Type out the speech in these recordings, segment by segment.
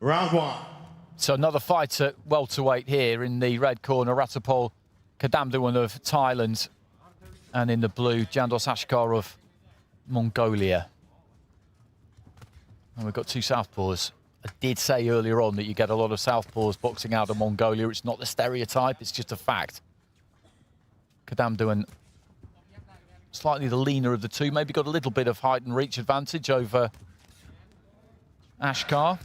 Round one. So another fight at welterweight here in the red corner, Rattapol KADAMDUAN of Thailand, and in the blue, Jandos ASKHAR of Mongolia. And we've got two southpaws. I did say earlier on that you get a lot of southpaws boxing out of Mongolia. It's not the stereotype, it's just a fact. KADAMDUAN, slightly the leaner of the two, maybe got a little bit of height and reach advantage over ASKHAR.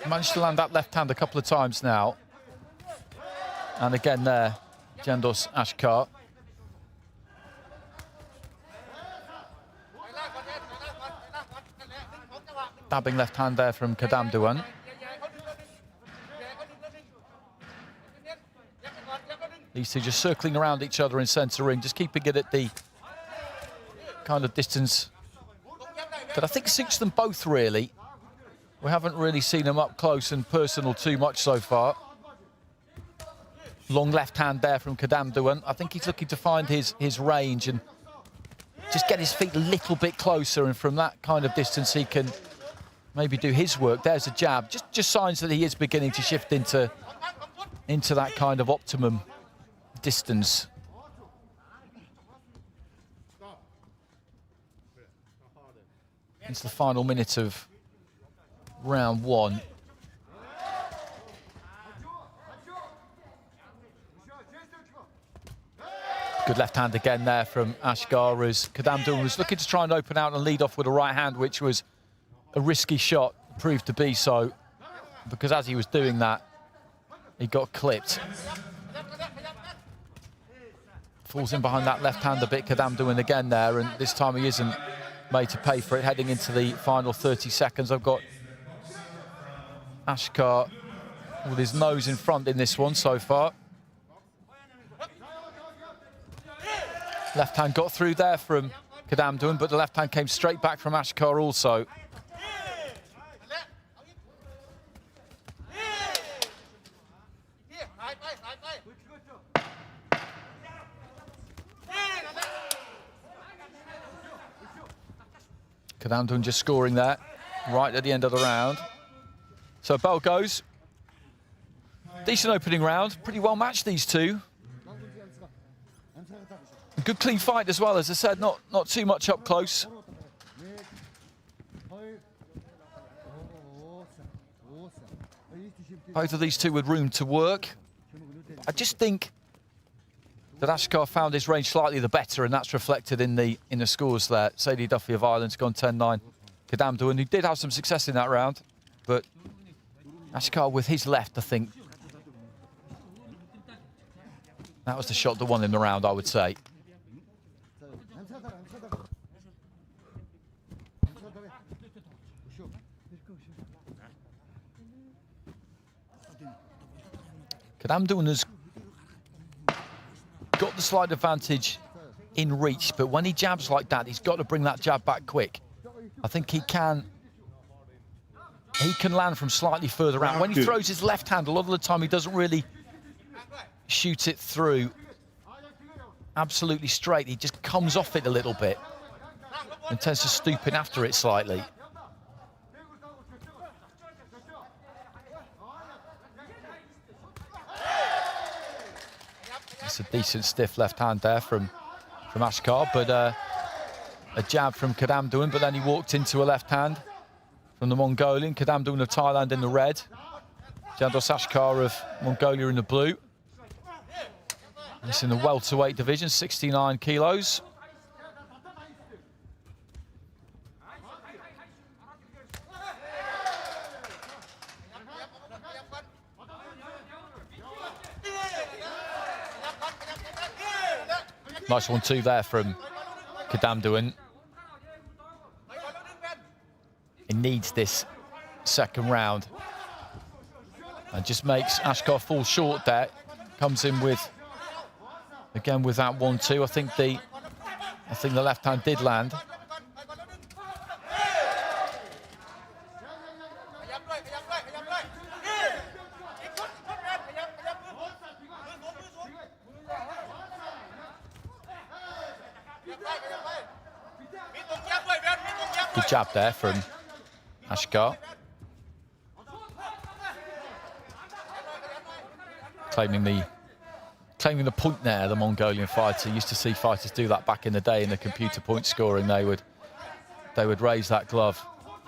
Managed to land that left hand a couple of times now. And again there, Jandos ASKHAR. Dabbing left hand there from KADAMDUAN. These two just circling around each other in centre ring, just keeping it at the kind of distance that I think suits them both, really. We haven't really seen them up close and personal too much so far. Long left hand there from KADAMDUAN. I think he's looking to find his range and just get his feet a little bit closer, and from that kind of distance he can maybe do his work. There's a jab, just signs that he is beginning to shift into that kind of optimum distance. Into the final minute of round one. Good left hand again there from ASKHAR, as KADAMDUAN was looking to try and open out and lead off with a right hand, which was a risky shot, proved to be so, because as he was doing that, he got clipped. Falls in behind that left hand a bit, KADAMDUAN again there, and this time he isn't made to pay for it. Heading into the final 30 seconds, I've got ASKHAR with his nose in front in this one so far. Left hand got through there from KADAMDUAN, but the left hand came straight back from ASKHAR also. KADAMDUAN just scoring there right at the end of the round. So bell goes. Decent opening round, pretty well matched, these two. A good clean fight as well, as I said, not too much up close. Both of these two with room to work. I just think that ASKHAR found his range slightly the better, and that's reflected in the scores there. Sadie Duffy of Ireland's gone 10-9. KADAMDUAN, who did have some success in that round, but ASKHAR with his left, I think. That was the shot that won him the round, I would say. KADAMDUAN has got the slight advantage in reach, but when he jabs like that, he's got to bring that jab back quick. I think he can land from slightly further out. When he throws his left hand, a lot of the time he doesn't really shoot it through absolutely straight. He just comes off it a little bit and tends to stoop in after it slightly. It's a decent stiff left hand there from ASKHAR, but a jab from KADAMDUAN, but then he walked into a left hand from the Mongolian. KADAMDUAN of Thailand in the red, Jandos ASKHAR of Mongolia in the blue. This in the welterweight division, 69 kilos. Nice 1-2 there from KADAMDUAN. He needs this second round. And just makes ASKHAR fall short there. Comes in with, again with that 1-2. I think the left hand did land. Good jab there from ASKHAR. Claiming the point there, the Mongolian fighter. Used to see fighters do that back in the day in the computer point scoring. They would raise that glove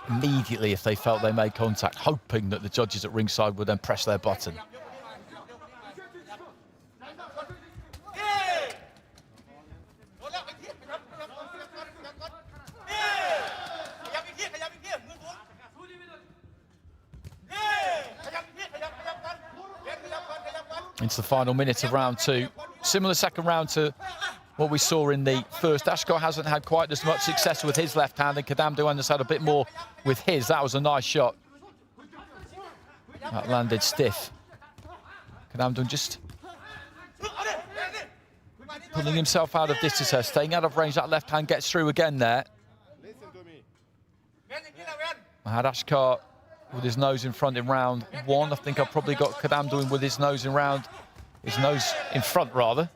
immediately if they felt they made contact, hoping that the judges at ringside would then press their button. Into the final minute of round 2. Similar second round to what we saw in the first. ASKHAR hasn't had quite as much success with his left hand, and KADAMDUAN has had a bit more with his. That was a nice shot. That landed stiff. KADAMDUAN just pulling himself out of distance there, staying out of range. That left hand gets through again there. I had ASKHAR with his nose in front in round 1. I think I've probably got KADAMDUAN with his nose in front rather,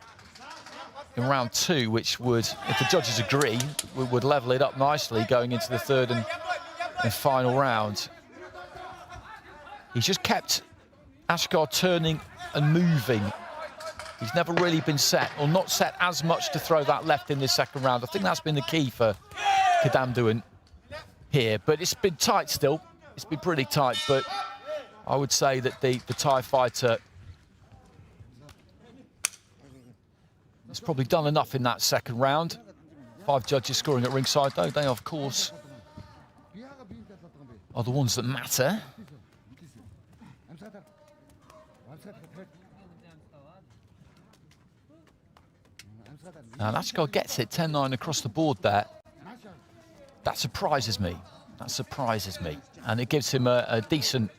in round 2, which would, if the judges agree, would level it up nicely going into the third and final round. He's just kept ASKHAR turning and moving. He's never really been set, or not set as much to throw that left in this second round. I think that's been the key for KADAMDUAN here, but it's been tight still. It's been pretty tight, but I would say that the Thai fighter has probably done enough in that second round. 5 judges scoring at ringside, though. They, of course, are the ones that matter. And ASKHAR gets it 10-9 across the board there. That surprises me. That surprises me. And it gives him a decent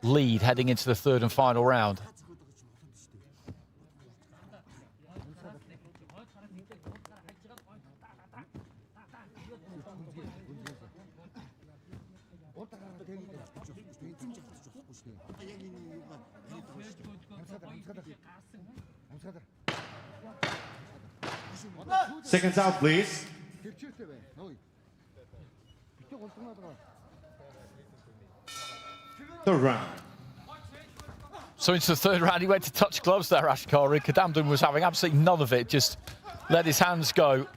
lead heading into the third and final round. Seconds out, please. Third round. So into the third round, he went to touch gloves there, ASKHAR. KADAMDUAN was having absolutely none of it, just let his hands go.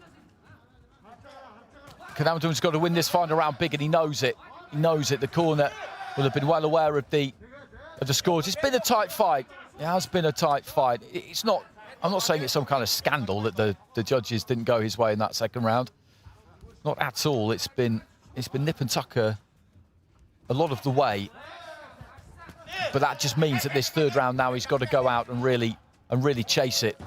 KADAMDUAN's got to win this final round big, and he knows it. He knows it. The corner will have been well aware of the scores. It's been a tight fight. It has been a tight fight. It's not, I'm not saying it's some kind of scandal that the judges didn't go his way in that second round. Not at all. It's been nip and tucker a lot of the way. But that just means that this third round now he's got to go out and really chase it.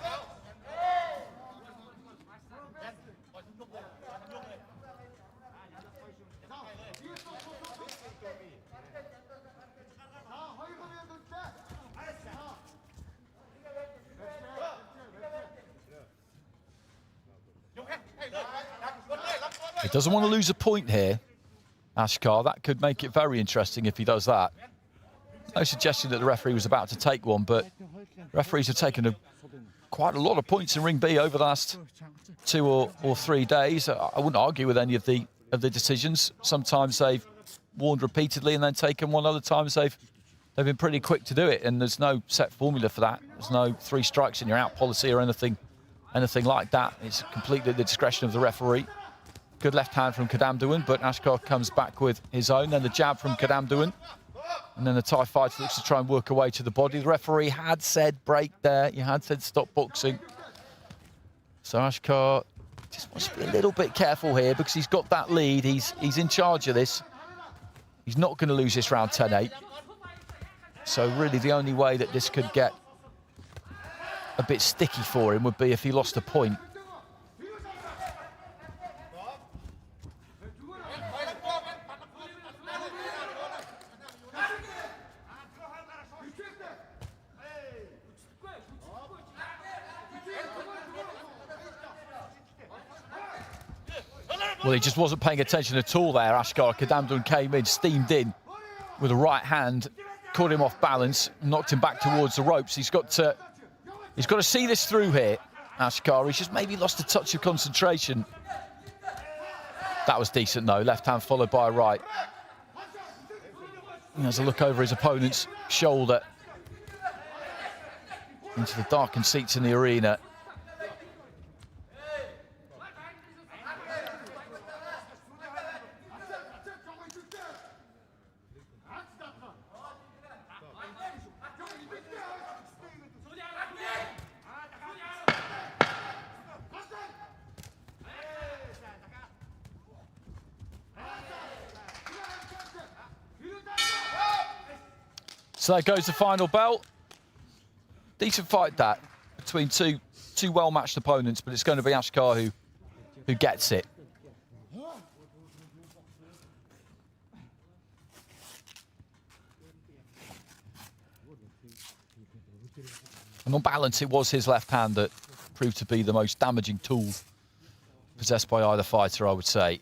He doesn't want to lose a point here, ASKHAR. That could make it very interesting if he does that. No suggestion that the referee was about to take one, but referees have taken quite a lot of points in Ring B over the last 2 or 3 days. I wouldn't argue with any of the decisions. Sometimes they've warned repeatedly and then taken one. Other times they've been pretty quick to do it, and there's no set formula for that. There's no 3 strikes and you're out policy or anything like that. It's completely at the discretion of the referee. Good left hand from KADAMDUAN, but ASKHAR comes back with his own. Then the jab from KADAMDUAN. And then the Thai fighter looks to try and work away to the body. The referee had said break there. He had said stop boxing. So ASKHAR just wants to be a little bit careful here because he's got that lead. He's in charge of this. He's not going to lose this round 10-8. So really the only way that this could get a bit sticky for him would be if he lost a point. Well, he just wasn't paying attention at all there. ASKHAR KADAMDUAN came in, steamed in with a right hand, caught him off balance, knocked him back towards the ropes. He's got to see this through here, ASKHAR. He's just maybe lost a touch of concentration. That was decent, though. Left hand followed by a right. He has a look over his opponent's shoulder into the darkened seats in the arena. So there goes the final bell. Decent fight that between two well-matched opponents, but it's going to be ASKHAR who gets it. And on balance, it was his left hand that proved to be the most damaging tool possessed by either fighter, I would say.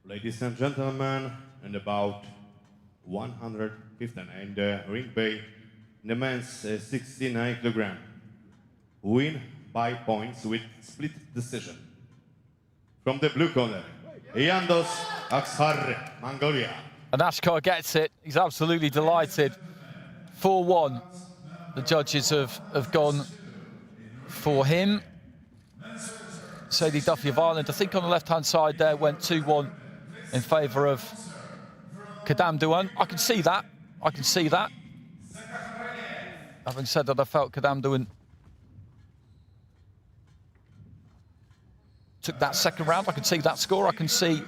Ladies and gentlemen, and about 115 in the ring bay, the men's 69kg win by points with split decision. From the blue corner, Jandos, ASKHAR, Mongolia. And ASKHAR gets it. He's absolutely delighted. 4-1. The judges have gone for him. Sadie Duffy of Ireland, I think on the left-hand side there, went 2-1 in favour of KADAMDUAN. I can see that. I can see that. Having said that, I felt KADAMDUAN took that second round. I can see that score. I can see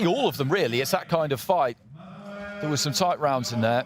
all of them, really. It's that kind of fight. There were some tight rounds in there.